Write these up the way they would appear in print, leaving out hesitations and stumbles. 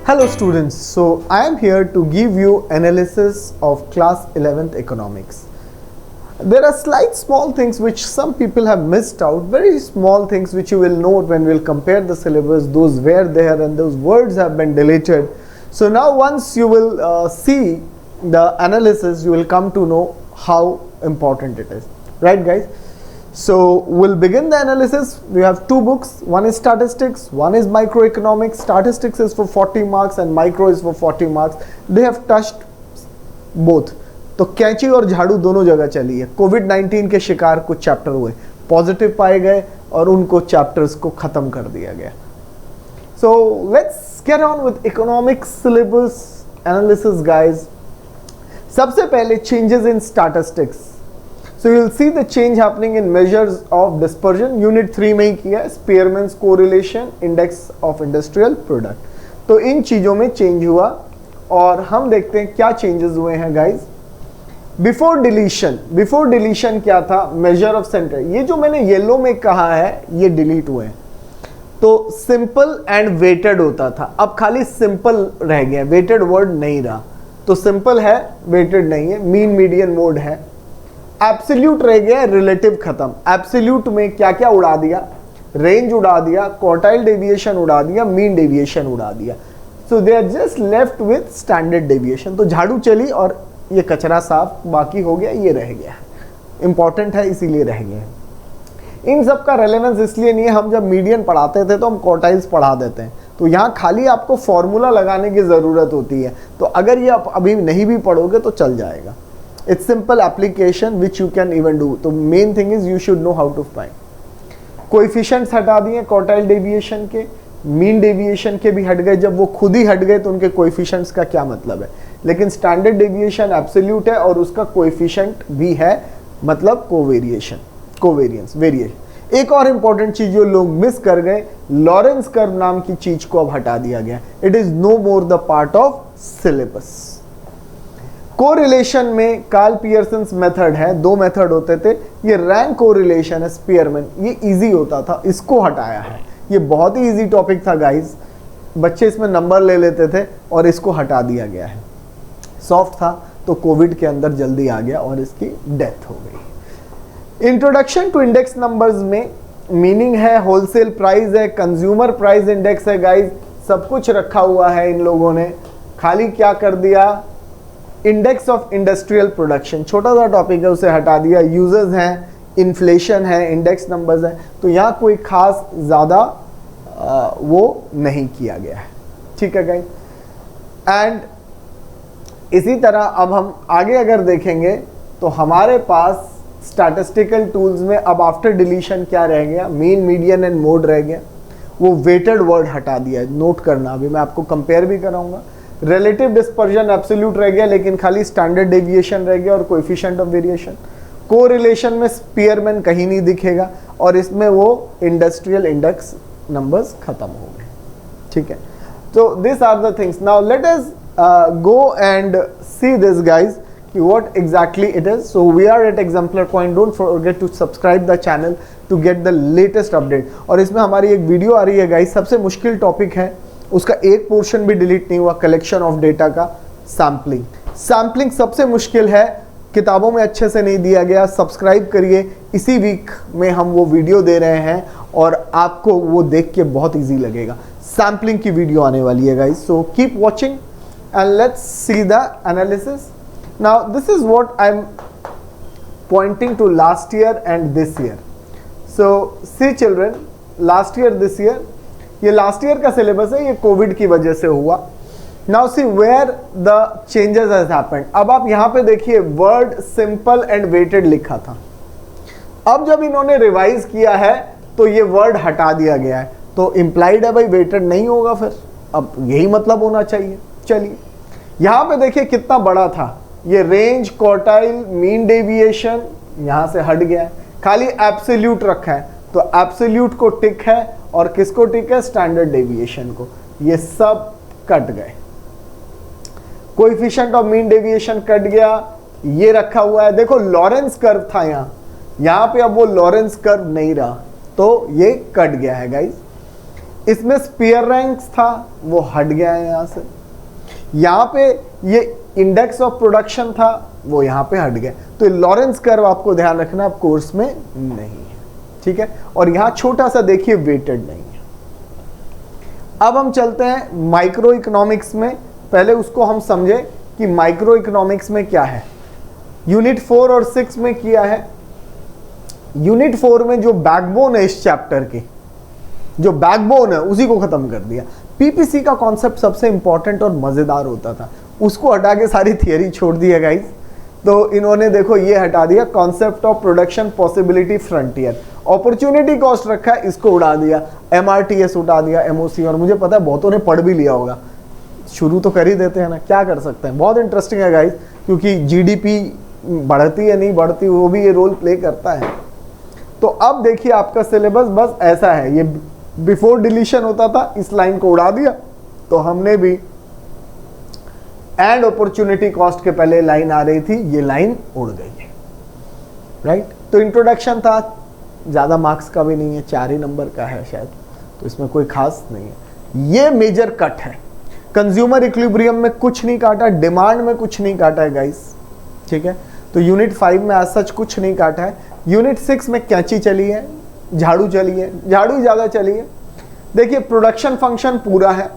Hello students, so I am here to give you analysis of class 11th economics. There are slight small things which some people have missed out, very small things which you will note when we will compare the syllabus. Those were there and those words have been deleted. So now once you will see the analysis, you will come to know how important it is. Right guys? So we'll begin the analysis. We have two books. One is statistics, one is microeconomics. Statistics is for 40 marks and micro is for 40 marks. They have touched both. तो कैंची और झाड़ू दोनों जगह चली है. कोविड-19 के शिकार कुछ चैप्टर हुए, पॉजिटिव पाए गए और उनको चैप्टर्स को खत्म कर दिया गया. So let's get on with economics syllabus analysis guys. सबसे पहले changes in statistics. So you'll see the change happening in measures of dispersion. Unit 3 में ही किया है, Spearman's correlation index of industrial product. तो इन चीज़ों में चेंज हुआ और हम देखते हैं क्या चेंजेस हुए हैं गाइज. बिफोर डिलीशन क्या था? Measure of centre. ये जो मैंने येलो में कहा है ये डिलीट हुए हैं. तो सिंपल एंड वेटेड होता था, अब खाली सिंपल रह गया, वेटेड वर्ड नहीं रहा. तो सिंपल है, वेटेड नहीं है. मीन मीडियन मोड है. एब्सोल्यूट रह गया, रिलेटिव खत्म. एब्सोल्यूट में क्या क्या उड़ा दिया? रेंज उड़ा दिया, क्वार्टाइल डेविएशन उड़ा दिया, मीन डेविएशन उड़ा दिया. So they are just left with standard deviation. तो झाड़ू चली और ये कचरा साफ बाकी हो गया, ये रह गया. इंपॉर्टेंट है इसीलिए रह गया. इन सब का रेलेवेंस इसलिए नहीं है, हम जब मीडियन पढ़ाते थे तो हम क्वार्टाइल्स पढ़ा देते हैं, तो यहाँ खाली आपको फॉर्मूला लगाने की ज़रूरत होती है. तो अगर ये आप अभी नहीं भी पढ़ोगे तो चल जाएगा. It's simple application which you can even do. तो main thing is you should know how to find. Coefficients हटा दिए क्वार्टाइल डेविएशन के, मीन डेविएशन के भी हट गए. जब वो खुद ही हट गए तो उनके कोएफिशिएंट्स का क्या मतलब है? लेकिन स्टैंडर्ड डेविएशन एब्सोल्यूट है और उसका कोएफिशिएंट भी है, मतलब कोवेरियंस, वेरिएशन. एक और इंपॉर्टेंट चीज जो लोग मिस कर गए, लॉरेंस कर्व नाम की चीज को अब हटा दिया गया. It is no more the part of syllabus. Correlation में कार्ल पियर्सन्स मेथड है, दो मेथड होते थे. ये रैंक कोरिलेशन है, स्पीयरमैन, ये इजी होता था, इसको हटाया है. ये बहुत ही इजी टॉपिक था गाइस, बच्चे इसमें नंबर ले लेते थे और इसको हटा दिया गया है. सॉफ्ट था तो कोविड के अंदर जल्दी आ गया और इसकी डेथ हो गई. इंट्रोडक्शन टू इंडेक्स नंबर्स में मीनिंग है, होलसेल प्राइस है, कंज्यूमर प्राइस इंडेक्स है गाइस. सब कुछ रखा हुआ है इन लोगों ने. खाली क्या कर दिया? इंडेक्स ऑफ इंडस्ट्रियल प्रोडक्शन, छोटा सा टॉपिक है, उसे हटा दिया. यूजर्स हैं, इन्फ्लेशन है, इंडेक्स नंबर्स हैं. तो यहाँ कोई खास ज़्यादा वो नहीं किया गया है. ठीक है गाइस. एंड इसी तरह अब हम आगे अगर देखेंगे तो हमारे पास स्टैटिस्टिकल टूल्स में अब आफ्टर डिलीशन क्या रह गया? मीन, मीडियन एंड मोड रह गया. वो वेटेड वर्ड हटा दिया है, नोट करना. अभी मैं आपको कंपेयर भी कराऊंगा. रिलेटिव डिस्पर्जन एब्सोल्यूट रह गया, लेकिन खाली स्टैंडर्ड डेविएशन रह गया और कोएफिशिएंट ऑफ वेरिएशन. कोरिलेशन में स्पीयरमैन कहीं नहीं दिखेगा और इसमें वो इंडस्ट्रियल इंडेक्स नंबर्स खत्म हो गए. ठीक है. तो this are the things. Now let us go and see this guys कि what exactly it is. So we are at exemplar point. Don't forget to subscribe the channel to get the latest update. और इसमें हमारी एक video आ रही है guys, सबसे मुश्किल topic है, उसका एक पोर्शन भी डिलीट नहीं हुआ, कलेक्शन ऑफ डेटा का. सैम्पलिंग सबसे मुश्किल है, किताबों में अच्छे से नहीं दिया गया. सब्सक्राइब करिए, इसी वीक में हम वो वीडियो दे रहे हैं और आपको वो देख के बहुत इजी लगेगा. सैम्पलिंग की वीडियो आने वाली है guys. So keep watching and let's see the analysis. Now this is what I am pointing to last year and this year. So see children, last year this year, ये last year का syllabus है, ये Covid की वजह से हुआ. Now see where the changes has happened. अब आप यहाँ पे देखिए वर्ड सिंपल एंड वेटेड लिखा था. अब जब इन्होंने रिवाइज किया है तो ये वर्ड हटा दिया गया है. तो इम्प्लाइड है भाई वेटेड नहीं होगा, फिर अब यही मतलब होना चाहिए. चलिए यहाँ पे देखिए कितना बड़ा था ये रेंज, क्वार्टाइल, मीन डेविएशन यहाँ से हट गया है, खाली एब्सोल्यूट रखा है. तो एब्सोल्यूट को टिक है और किसको टिक है? स्टैंडर्ड डेविएशन को. ये सब कट गए. Coefficient of mean deviation cut गया, ये रखा हुआ है. देखो लॉरेंस कर्व था यहाँ पे अब वो लॉरेंस कर्व नहीं रहा, तो ये कट गया है गाइस. इसमें स्पीयर रैंक्स था वो हट गया है यहां से, यहां पे ये इंडेक्स ऑफ प्रोडक्शन था वो यहां पे हट गया। तो लॉरेंस कर्व आपको ध्यान रखना आप कोर्स में नहीं है, ठीक है। और यहां छोटा सा देखिए वेटेड नहीं है। अब हम चलते हैं माइक्रो इकोनॉमिक्स में। पहले उसको हम समझे कि माइक्रो इकोनॉमिक्स में क्या है। यूनिट 4 और 6 में किया है। यूनिट 4 में जो बैकबोन है इस चैप्टर की, जो बैकबोन है उसी को खत्म कर दिया। पीपीसी का कॉन्सेप्ट सबसे इंपॉर्टेंट और मजेदार होता था, उसको हटा के सारी थियरी छोड़ दी है गाइस। तो इन्होंने देखो ये हटा दिया, concept of production possibility frontier. Opportunity cost रखा है, इसको उड़ा दिया। एमआरटीएस उठा दिया, एमओसी। और मुझे पता है बहुतों ने पढ़ भी लिया होगा, शुरू तो कर ही देते हैं ना, क्या कर सकते हैं। बहुत इंटरेस्टिंग है गाइस, क्योंकि जीडीपी बढ़ती है नहीं बढ़ती वो भी ये रोल प्ले करता है। तो अब देखिए आपका सिलेबस बस ऐसा है। ये बिफोर डिलीशन होता था, इस लाइन को उड़ा दिया, तो हमने भी एंड अपॉर्चुनिटी कॉस्ट के पहले लाइन आ रही थी, ये लाइन उड़ गई है, राइट। तो इंट्रोडक्शन था, ज्यादा मार्क्स का भी नहीं है, 4 ही नंबर का है शायद, तो इसमें कोई खास नहीं है। ये मेजर कट है। कंज्यूमर इक्विलिब्रियम में कुछ नहीं काटा, डिमांड में कुछ नहीं काटा है गाइस, ठीक है। तो यूनिट 5 में आज सच कुछ नहीं काटा है। यूनिट 6 में कैंची चली है, झाड़ू चली है, झाड़ू ज्यादा चली है। देखिए प्रोडक्शन फंक्शन पूरा है,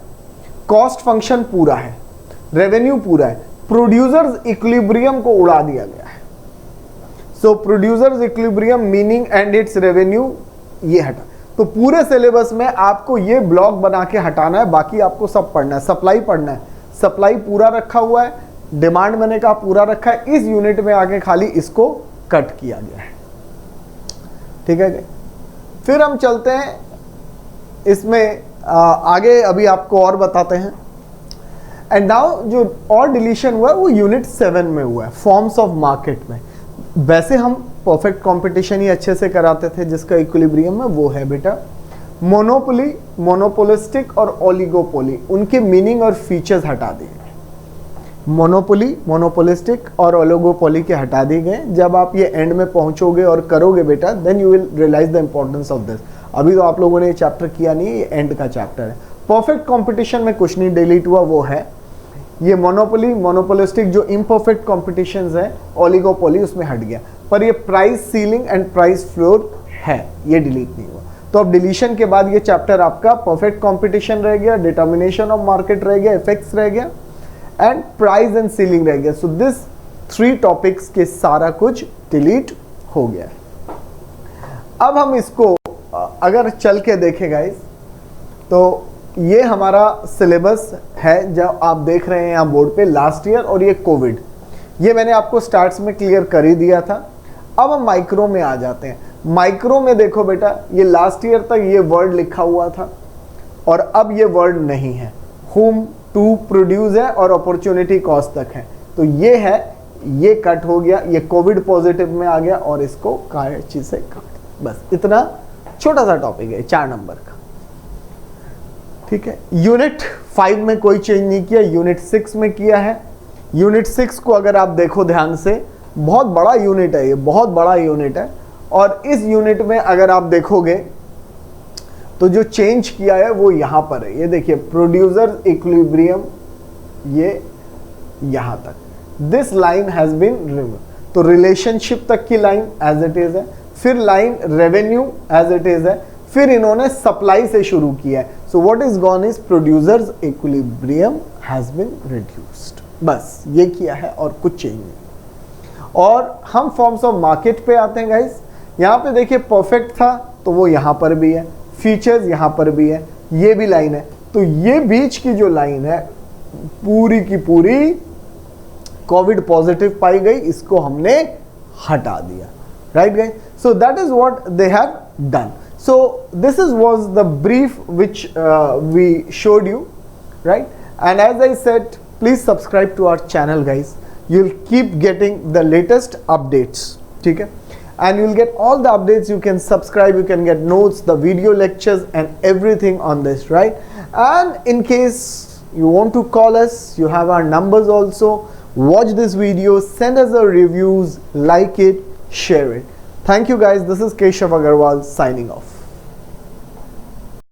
कॉस्ट फंक्शन पूरा है, रेवेन्यू पूरा है, प्रोड्यूसर्स इक्विलिब्रियम को उड़ा दिया गया है। So producers equilibrium meaning and its revenue ये हटा। तो पूरे सिलेबस में आपको ये ब्लॉक बना के हटाना है, बाकी आपको सब पढ़ना है। सप्लाई पढ़ना है, सप्लाई पूरा रखा हुआ है, डिमांड मैंने कहा पूरा रखा है। इस यूनिट में आके खाली इसको कट किया गया है, ठीक है। फिर हम चलते हैं इसमें आगे, अभी आपको और बताते हैं। एंड नाउ जो और डिलीशन हुआ है वो यूनिट 7 में हुआ है, फॉर्म्स ऑफ मार्केट में। वैसे हम परफेक्ट कंपटीशन ही अच्छे से कराते थे, जिसका इक्विलिब्रियम में वो है बेटा मोनोपोली, मोनोपोलिस्टिक और ओलिगोपोली। उनके मीनिंग और फीचर्स हटा दिए गए। मोनोपोली, मोनोपोलिस्टिक और ओलिगोपोली के हटा दिए गए। जब आप ये एंड में पहुंचोगे और करोगे बेटा, then you will realise the importance of this. अभी तो आप लोगों ने ये चैप्टर किया नहीं है, ये एंड का चैप्टर है। परफेक्ट कंपटीशन में कुछ नहीं डिलीट हुआ, वो है ये मोनोपोली, मोनोपोलिस्टिक जो इम्परफेक्ट कॉम्पिटिशंस है, ओलिगोपोली उसमें हट गया। पर ये price ceiling and price floor है, ये डिलीट नहीं हुआ। तो अब डिलीशन के बाद ये चैप्टर आपका परफेक्ट कंपटीशन रह गया, डिटर्मिनेशन ऑफ मार्केट रह गया, इफेक्ट्स रह गया एंड प्राइस एंड सीलिंग रह गया। सो दिस 3 टॉपिक्स के सारा कुछ डिलीट हो गया है। अब हम इसको अगर चल के देखें गाइस, तो ये हमारा सिलेबस है जो आप देख रहे हैं यहाँ बोर्ड पे, लास्ट ईयर और ये कोविड, ये मैंने आपको स्टार्ट्स में क्लियर कर ही दिया था। अब हम माइक्रो में आ जाते हैं। माइक्रो में देखो बेटा, ये लास्ट ईयर तक ये वर्ड लिखा हुआ था और अब ये वर्ड नहीं है। हुम, टू, प्रोड्यूस है और अपॉर्चुनिटी कॉस्ट तक है। तो ये है, ये कट हो गया, ये कोविड पॉजिटिव में आ गया और इसको कैंची से काट। बस इतना छोटा सा टॉपिक है, 4 नंबर का, ठीक है। यूनिट 5 में कोई चेंज नहीं किया, यूनिट 6 में किया है। यूनिट 6 को अगर आप देखो ध्यान से, बहुत बड़ा यूनिट है ये, बहुत बड़ा यूनिट है। और इस यूनिट में अगर आप देखोगे तो जो चेंज किया है वो यहां पर है। ये देखिए प्रोड्यूसर इक्विलिब्रियम, ये यहां तक, this line has been remove. तो रिलेशनशिप तक की लाइन एज इट इज है, फिर line revenue as it is है, फिर इन्होंने सप्लाई से शुरू किया है। So what is gone is producers equilibrium has been reduced. बस ये किया है और कुछ चेंज नहीं। और हम फॉर्म्स ऑफ मार्केट पे आते हैं गाइस। यहाँ पे देखिए परफेक्ट था तो वो यहाँ पर भी है, फीचर्स यहाँ पर भी है, ये भी लाइन है। तो ये बीच की जो लाइन है पूरी की पूरी कोविड पॉजिटिव पाई गई, इसको हमने हटा दिया, right guys. So that is what they have done. So this was the brief which we showed you, right? And as I said, please subscribe to our channel guys. You'll keep getting the latest updates, okay? And you'll get all the updates. You can subscribe, you can get notes, the video lectures and everything on this, right? And in case you want to call us, you have our numbers also. Watch this video, send us the reviews, like it, share it. Thank you guys. This is Keshav Agarwal signing off.